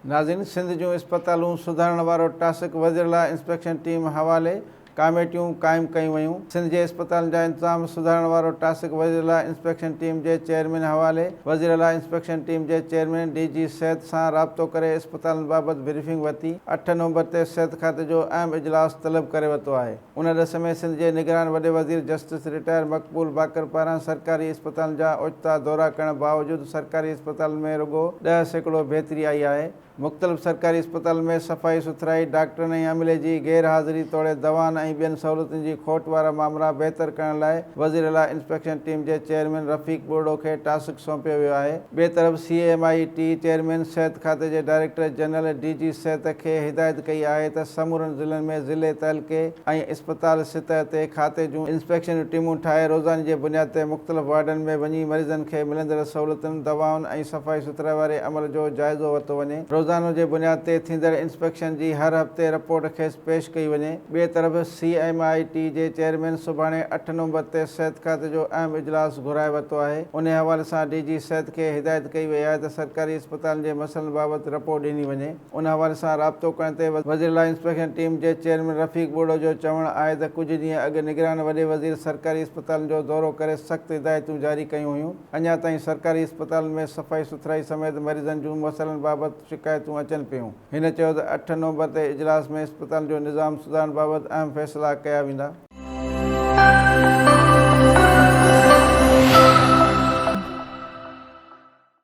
नाज़रीन, सिंध जूं इस्पतालूं सुधारण वारो टास्क वज़ीर इंस्पेक्शन टीम हवाले कमेटियूं क़ाइमु कयूं वयूं। सिंध जे इस्पतालनि जा इंतज़ाम सुधारण वारो टास्क वज़ीर इंस्पेक्शन टीम जे चेयरमैन हवाले वज़ीर इंस्पेक्शन टीम जे चेयरमैन DG सिहत सां राब्तो करे इस्पतालनि बाबति ब्रीफिंग वरिती। 8 नवंबर ते सिहत खाते जो अहम इजलास तलब करे वरितो आहे। उन ॾिस में सिंध जे निगरान वॾे वज़ीर जस्टिस रिटायर मक़बूल बाकर पारां सरकारी इस्पतालनि जा ओचिता दौरा करण बावजूदि सरकारी इस्पतालनि में रुगो 10% बहितरी आई आहे। मुख़्तलिफ़ सरकारी इस्पताल में सफ़ाई सुथराई, डॉक्टरनि ऐं अमले जी गैरहाज़िरी तोड़े दवाउनि ऐं ॿियनि सहूलियतुनि जी खोट वारा मामला बहितर करण लाइ वज़ीर इंस्पेक्शन टीम जे चेयरमैन रफ़ीक बुर्डो खे टास्क सौंपियो वियो आहे। ॿिए तरफ़ CMIT चेयरमैन सिहत खाते जे डायरेक्टर जनरल DG सिहत खे हिदायत कई आहे त समूरनि ज़िलनि में ज़िले तहलके ऐं इस्पताल सतह ते खाते जूं इंस्पेक्शन टीमूं ठाहे रोज़ाने जे बुनियाद ते मुख़्तलिफ़ वार्डनि में वञी मरीज़नि खे मिलंदड़ सहूलियतुनि, दवाउनि ऐं सफ़ाई सुथराई वारे अमल जो जाइज़ो वरितो वञे। रोज़ानो जे बुनियाद ते थींदड़ इंस्पेक्शन जी हर हफ़्ते रिपोर्ट खेसि पेश कई वञे। ॿिए तरफ़ CMIT जे चेयरमैन सुभाणे 8 नवंबर ते सिहत खाते जो अहम इजलास घुराए वरितो आहे। उन हवाले सां DG सिहत खे हिदायत कई वई आहे त सरकारी इस्पतालनि जे मसइलनि बाबति रिपोर्ट ॾिनी वञे। उन हवाले सां राब्तो करण ते वज़ीर इंस्पेक्शन टीम जे चेयरमैन रफ़ीक बुर्डो जो चवणु आहे त कुझु ॾींहं अॻु निगरान वॾे वज़ीर सरकारी इस्पतालनि जो दौरो करे सख़्त हिदायतूं जारी कयूं हुयूं। अञा ताईं सरकारी इस्पतालनि में सफ़ाई सुथराई समेत मरीज़नि जूं मसइलनि बाबति शिकायतूं अचनि पियूं। हिन चयो त 8 नवंबर ते इजलास में इस्पताल जो निज़ाम सुधारण बाबति अहम फ़ैसिला कया वेंदा।